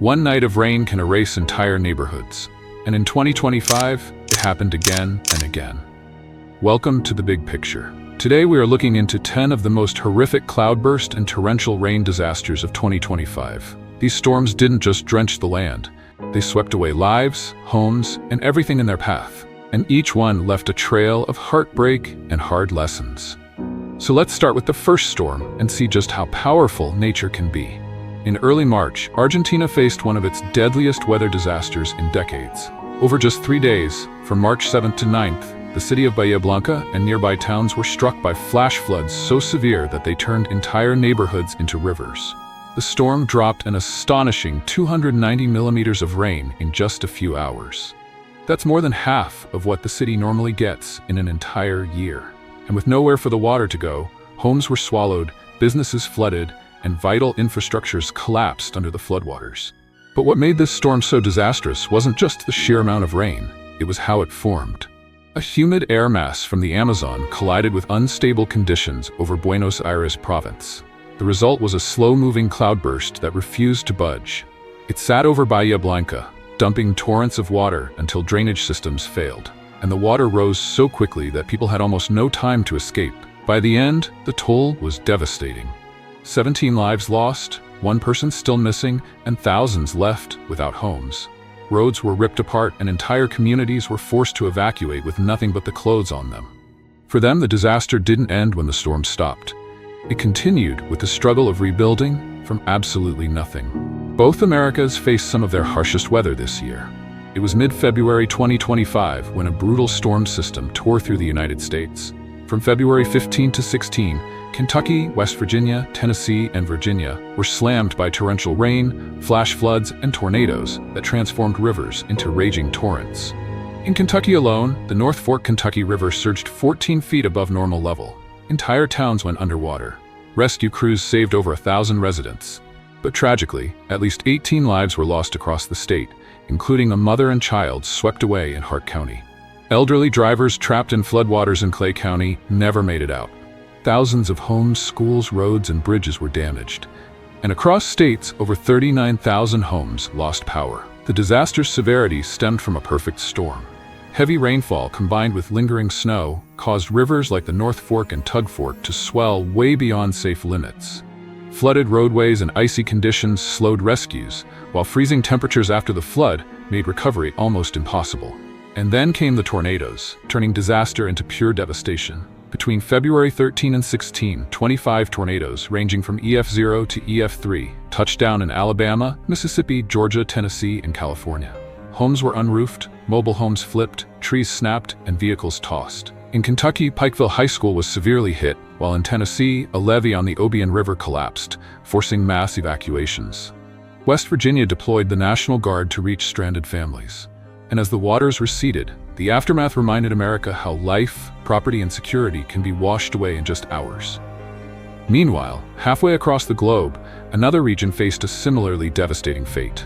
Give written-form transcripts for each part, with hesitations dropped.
One night of rain can erase entire neighborhoods. And in 2025, it happened again and again. Welcome to the big picture. Today we are looking into 10 of the most horrific cloudburst and torrential rain disasters of 2025. These storms didn't just drench the land. They swept away lives, homes, and everything in their path. And each one left a trail of heartbreak and hard lessons. So let's start with the first storm and see just how powerful nature can be. In early March, Argentina faced one of its deadliest weather disasters in decades. Over just 3 days, from March 7th to 9th, the city of Bahia, Blanca, and nearby towns were struck by flash floods so severe that they turned entire neighborhoods into rivers. The storm dropped an astonishing 290 millimeters of rain in just a few hours. That's more than half of what the city normally gets in an entire year. And with nowhere for the water to go, homes were swallowed, businesses flooded, and vital infrastructures collapsed under the floodwaters. But what made this storm so disastrous wasn't just the sheer amount of rain, it was how it formed. A humid air mass from the Amazon collided with unstable conditions over Buenos Aires province. The result was a slow-moving cloudburst that refused to budge. It sat over Bahia Blanca, dumping torrents of water until drainage systems failed. And the water rose so quickly that people had almost no time to escape. By the end, the toll was devastating. 17 lives lost, 1 person still missing, and thousands left without homes. Roads were ripped apart and entire communities were forced to evacuate with nothing but the clothes on them. For them, the disaster didn't end when the storm stopped. It continued with the struggle of rebuilding from absolutely nothing. Both Americas faced some of their harshest weather this year. It was mid-February 2025 when a brutal storm system tore through the United States. From February 15 to 16, Kentucky, West Virginia, Tennessee, and Virginia were slammed by torrential rain, flash floods, and tornadoes that transformed rivers into raging torrents. In Kentucky alone, the North Fork Kentucky River surged 14 feet above normal level. Entire towns went underwater. Rescue crews saved over 1,000 residents. But tragically, at least 18 lives were lost across the state, including a mother and child swept away in Hart County. Elderly drivers trapped in floodwaters in Clay County never made it out. Thousands of homes, schools, roads, and bridges were damaged. And across states, over 39,000 homes lost power. The disaster's severity stemmed from a perfect storm. Heavy rainfall combined with lingering snow caused rivers like the North Fork and Tug Fork to swell way beyond safe limits. Flooded roadways and icy conditions slowed rescues, while freezing temperatures after the flood made recovery almost impossible. And then came the tornadoes, turning disaster into pure devastation. Between February 13 and 16, 25 tornadoes ranging from EF0 to EF3 touched down in Alabama, Mississippi, Georgia, Tennessee, and California. Homes were unroofed, mobile homes flipped, trees snapped, and vehicles tossed. In Kentucky, Pikeville High School was severely hit, while in Tennessee, a levee on the Obion River collapsed, forcing mass evacuations. West Virginia deployed the National Guard to reach stranded families. And as the waters receded, the aftermath reminded America how life, property, and security can be washed away in just hours. Meanwhile, halfway across the globe, another region faced a similarly devastating fate.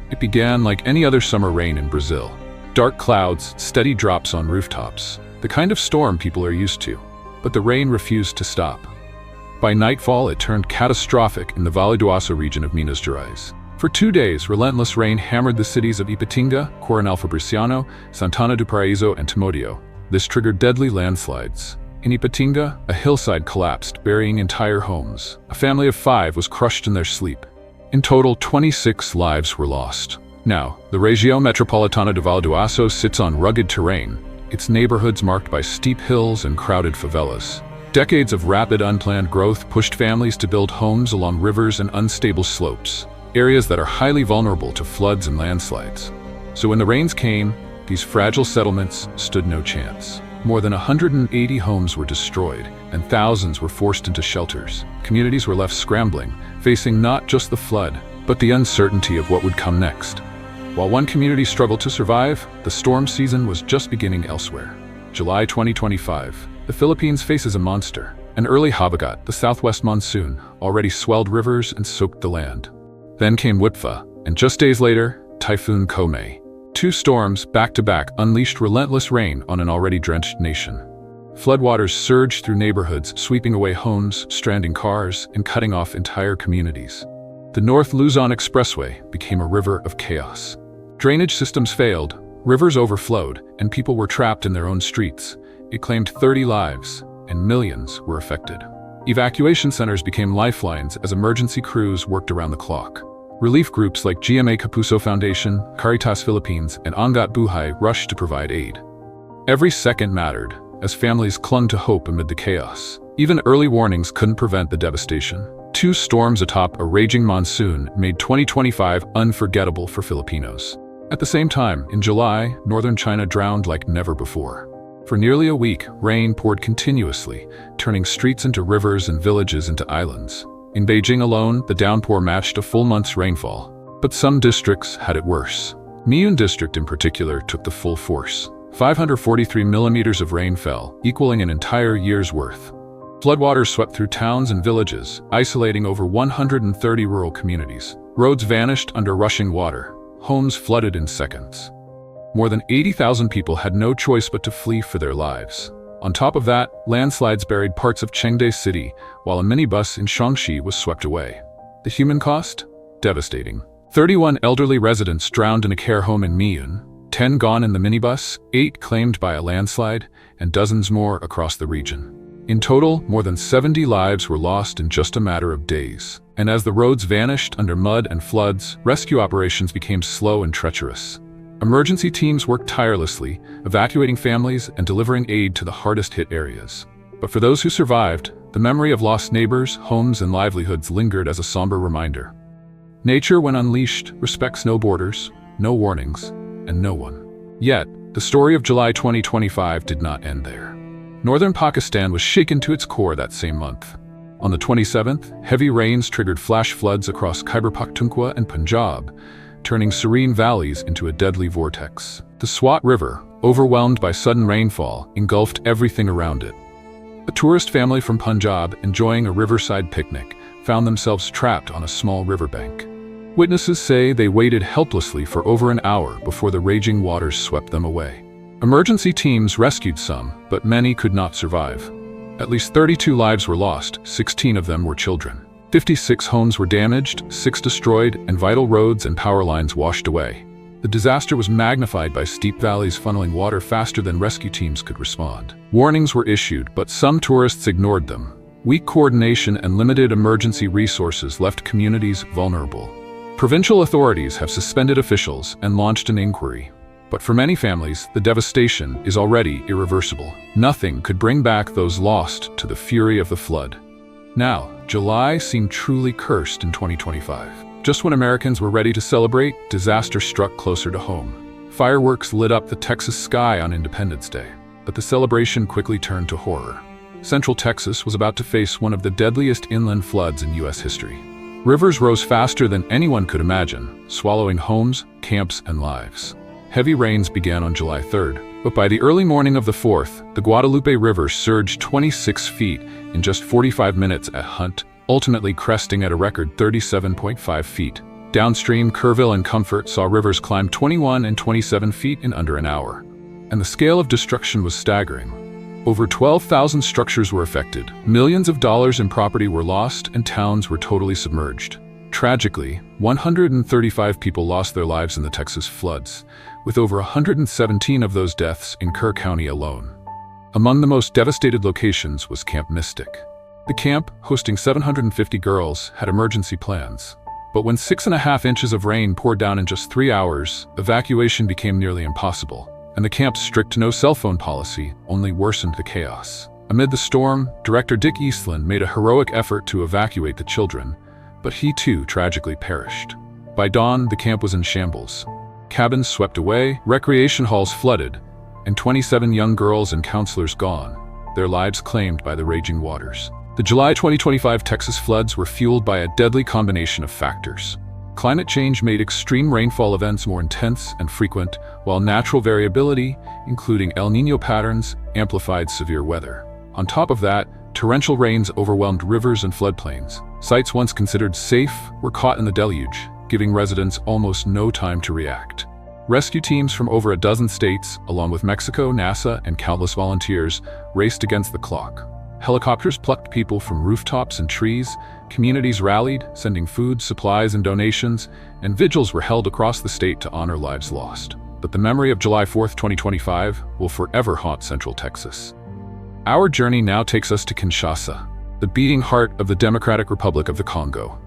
It began like any other summer rain in Brazil. Dark clouds, steady drops on rooftops, the kind of storm people are used to. But the rain refused to stop. By nightfall, it turned catastrophic in the Vale do Aço region of Minas Gerais. For 2 days, relentless rain hammered the cities of Ipatinga, Coronel Fabriciano, Santana do Paraíso, and Timóteo. This triggered deadly landslides. In Ipatinga, a hillside collapsed, burying entire homes. A family of 5 was crushed in their sleep. In total, 26 lives were lost. Now, the Região Metropolitana de Vale do Aço sits on rugged terrain, its neighborhoods marked by steep hills and crowded favelas. Decades of rapid, unplanned growth pushed families to build homes along rivers and unstable slopes, areas that are highly vulnerable to floods and landslides. So when the rains came, these fragile settlements stood no chance. More than 180 homes were destroyed, and thousands were forced into shelters. Communities were left scrambling, facing not just the flood, but the uncertainty of what would come next. While one community struggled to survive, the storm season was just beginning elsewhere. July 2025, the Philippines faces a monster. An early habagat, the southwest monsoon, already swelled rivers and soaked the land. Then came Whitfa, and just days later, Typhoon Komay. 2 storms, back-to-back, unleashed relentless rain on an already drenched nation. Floodwaters surged through neighborhoods, sweeping away homes, stranding cars, and cutting off entire communities. The North Luzon Expressway became a river of chaos. Drainage systems failed, rivers overflowed, and people were trapped in their own streets. It claimed 30 lives, and millions were affected. Evacuation centers became lifelines as emergency crews worked around the clock. Relief groups like GMA Kapuso Foundation, Caritas Philippines, and Angat Buhay rushed to provide aid. Every second mattered, as families clung to hope amid the chaos. Even early warnings couldn't prevent the devastation. 2 storms atop a raging monsoon made 2025 unforgettable for Filipinos. At the same time, in July, northern China drowned like never before. For nearly a week, rain poured continuously, turning streets into rivers and villages into islands. In Beijing alone, the downpour matched a full month's rainfall. But some districts had it worse. Miyun District in particular took the full force. 543 millimeters of rain fell, equaling an entire year's worth. Floodwaters swept through towns and villages, isolating over 130 rural communities. Roads vanished under rushing water. Homes flooded in seconds. More than 80,000 people had no choice but to flee for their lives. On top of that, landslides buried parts of Chengde City, while a minibus in Shaanxi was swept away. The human cost? Devastating. 31 elderly residents drowned in a care home in Miyun, 10 gone in the minibus, 8 claimed by a landslide, and dozens more across the region. In total, more than 70 lives were lost in just a matter of days. And as the roads vanished under mud and floods, rescue operations became slow and treacherous. Emergency teams worked tirelessly, evacuating families and delivering aid to the hardest-hit areas. But for those who survived, the memory of lost neighbors, homes, and livelihoods lingered as a somber reminder. Nature, when unleashed, respects no borders, no warnings, and no one. Yet, the story of July 2025 did not end there. Northern Pakistan was shaken to its core that same month. On the 27th, heavy rains triggered flash floods across Khyber Pakhtunkhwa and Punjab, turning serene valleys into a deadly vortex. The Swat River, overwhelmed by sudden rainfall, engulfed everything around it. A tourist family from Punjab enjoying a riverside picnic found themselves trapped on a small riverbank. Witnesses say they waited helplessly for over an hour before the raging waters swept them away. Emergency teams rescued some, but many could not survive. At least 32 lives were lost, 16 of them were children. 56 homes were damaged, 6 destroyed, and vital roads and power lines washed away. The disaster was magnified by steep valleys funneling water faster than rescue teams could respond. Warnings were issued, but some tourists ignored them. Weak coordination and limited emergency resources left communities vulnerable. Provincial authorities have suspended officials and launched an inquiry. But for many families, the devastation is already irreversible. Nothing could bring back those lost to the fury of the flood. Now, July seemed truly cursed in 2025. Just when Americans were ready to celebrate, disaster struck closer to home. Fireworks lit up the Texas sky on Independence Day, but the celebration quickly turned to horror. Central Texas was about to face one of the deadliest inland floods in U.S. history. Rivers rose faster than anyone could imagine, swallowing homes, camps, and lives. Heavy rains began on July 3rd, but by the early morning of the 4th, the Guadalupe River surged 26 feet in just 45 minutes at Hunt, ultimately cresting at a record 37.5 feet. Downstream, Kerrville and Comfort saw rivers climb 21 and 27 feet in under an hour. And the scale of destruction was staggering. Over 12,000 structures were affected, millions of dollars in property were lost, and towns were totally submerged. Tragically, 135 people lost their lives in the Texas floods, with over 117 of those deaths in Kerr County alone. Among the most devastated locations was Camp Mystic. The camp, hosting 750 girls, had emergency plans. But when 6.5 inches of rain poured down in just 3 hours, evacuation became nearly impossible, and the camp's strict no cell phone policy only worsened the chaos. Amid the storm, Director Dick Eastland made a heroic effort to evacuate the children, but he too tragically perished. By dawn, the camp was in shambles. Cabins swept away, recreation halls flooded, and 27 young girls and counselors gone, their lives claimed by the raging waters. The July 2025 Texas floods were fueled by a deadly combination of factors. Climate change made extreme rainfall events more intense and frequent, while natural variability, including El Niño patterns, amplified severe weather. On top of that, torrential rains overwhelmed rivers and floodplains. Sites once considered safe were caught in the deluge, giving residents almost no time to react. Rescue teams from over a dozen states, along with Mexico, NASA, and countless volunteers, raced against the clock. Helicopters plucked people from rooftops and trees, communities rallied, sending food, supplies, and donations, and vigils were held across the state to honor lives lost. But the memory of July 4, 2025 will forever haunt Central Texas. Our journey now takes us to Kinshasa, the beating heart of the Democratic Republic of the Congo.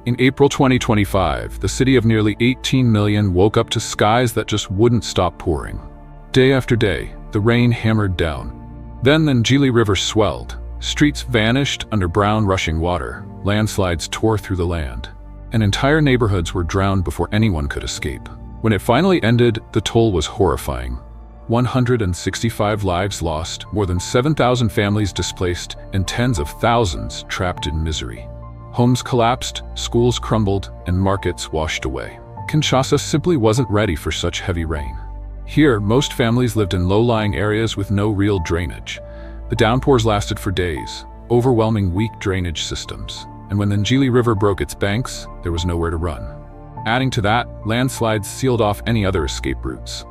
In April 2025, the city of nearly 18 million woke up to skies that just wouldn't stop pouring. Day after day, the rain hammered down. Then the Njili River swelled. Streets vanished under brown rushing water. Landslides tore through the land. And entire neighborhoods were drowned before anyone could escape. When it finally ended, the toll was horrifying. 165 lives lost, more than 7,000 families displaced, and tens of thousands trapped in misery. Homes collapsed, schools crumbled, and markets washed away. Kinshasa simply wasn't ready for such heavy rain. Here, most families lived in low-lying areas with no real drainage. The downpours lasted for days, overwhelming weak drainage systems. And when the Njili River broke its banks, there was nowhere to run. Adding to that, landslides sealed off any other escape routes.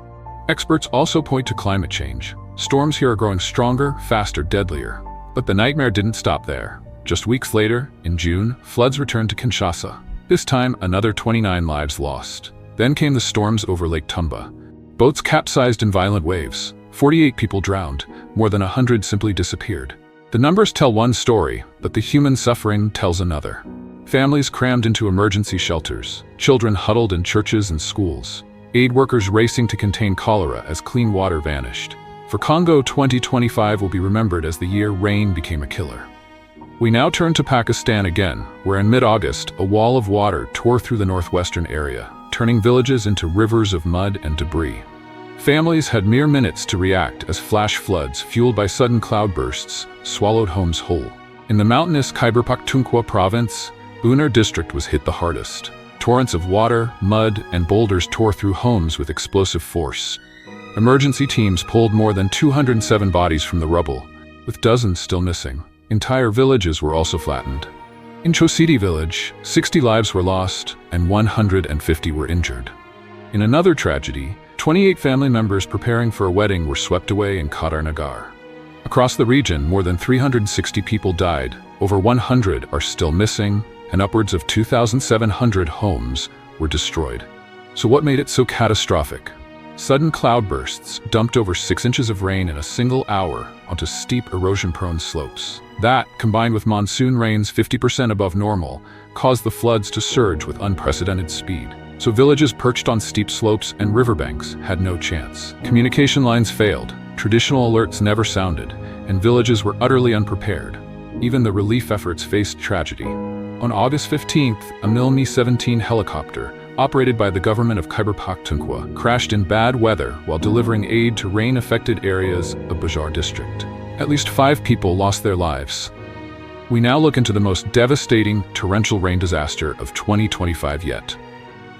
Experts also point to climate change. Storms here are growing stronger, faster, deadlier. But the nightmare didn't stop there. Just weeks later, in June, floods returned to Kinshasa. This time, another 29 lives lost. Then came the storms over Lake Tumba. Boats capsized in violent waves. 48 people drowned. More than 100 simply disappeared. The numbers tell one story, but the human suffering tells another. Families crammed into emergency shelters. Children huddled in churches and schools. Aid workers racing to contain cholera as clean water vanished. For Congo, 2025 will be remembered as the year rain became a killer. We now turn to Pakistan again, where in mid-August, a wall of water tore through the northwestern area, turning villages into rivers of mud and debris. Families had mere minutes to react as flash floods, fueled by sudden cloudbursts, swallowed homes whole. In the mountainous Khyber Pakhtunkhwa province, Buner district was hit the hardest. Torrents of water, mud, and boulders tore through homes with explosive force. Emergency teams pulled more than 207 bodies from the rubble, with dozens still missing. Entire villages were also flattened. In Chosidi village, 60 lives were lost and 150 were injured. In another tragedy, 28 family members preparing for a wedding were swept away in Nagar. Across the region, more than 360 people died, over 100 are still missing, and upwards of 2,700 homes were destroyed. So what made it so catastrophic? Sudden cloudbursts dumped over 6 inches of rain in a single hour onto steep erosion-prone slopes. That, combined with monsoon rains 50% above normal, caused the floods to surge with unprecedented speed. So villages perched on steep slopes and riverbanks had no chance. Communication lines failed, traditional alerts never sounded, and villages were utterly unprepared. Even the relief efforts faced tragedy. On August 15th, a Mi-17 helicopter, operated by the government of Khyber Pakhtunkhwa, crashed in bad weather while delivering aid to rain-affected areas of Bajar district. At least 5 people lost their lives. We now look into the most devastating torrential rain disaster of 2025 yet.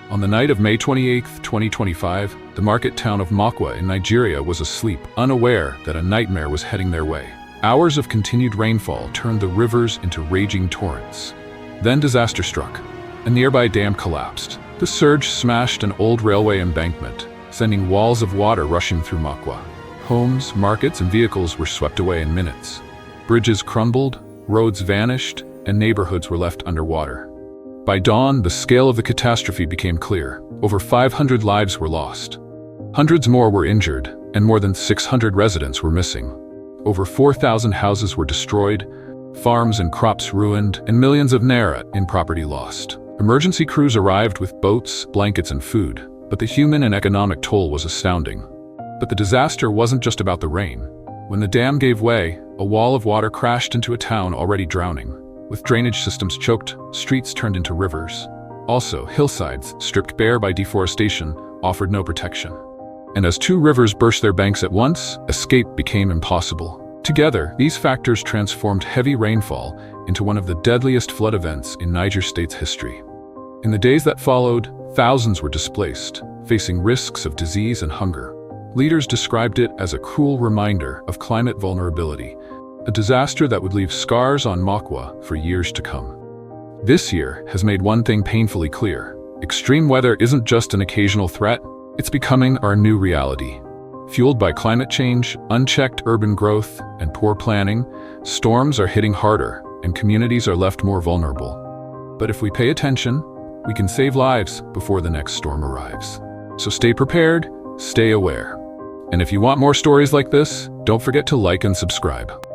On the night of May 28, 2025, the market town of Mokwa in Nigeria was asleep, unaware that a nightmare was heading their way. Hours of continued rainfall turned the rivers into raging torrents. Then disaster struck. A nearby dam collapsed. The surge smashed an old railway embankment, sending walls of water rushing through Mokwa. Homes, markets, and vehicles were swept away in minutes. Bridges crumbled, roads vanished, and neighborhoods were left underwater. By dawn, the scale of the catastrophe became clear. Over 500 lives were lost. Hundreds more were injured, and more than 600 residents were missing. Over 4,000 houses were destroyed, farms and crops ruined, and millions of naira in property lost. Emergency crews arrived with boats, blankets, and food, but the human and economic toll was astounding. But the disaster wasn't just about the rain. When the dam gave way, a wall of water crashed into a town already drowning. With drainage systems choked, streets turned into rivers. Also, hillsides, stripped bare by deforestation, offered no protection. And as 2 rivers burst their banks at once, escape became impossible. Together, these factors transformed heavy rainfall into one of the deadliest flood events in Niger State's history. In the days that followed, thousands were displaced, facing risks of disease and hunger. Leaders described it as a cruel reminder of climate vulnerability, a disaster that would leave scars on Mokwa for years to come. This year has made one thing painfully clear. Extreme weather isn't just an occasional threat, it's becoming our new reality. Fueled by climate change, unchecked urban growth, and poor planning, storms are hitting harder and communities are left more vulnerable. But if we pay attention, we can save lives before the next storm arrives. So stay prepared, stay aware. And if you want more stories like this, don't forget to like and subscribe.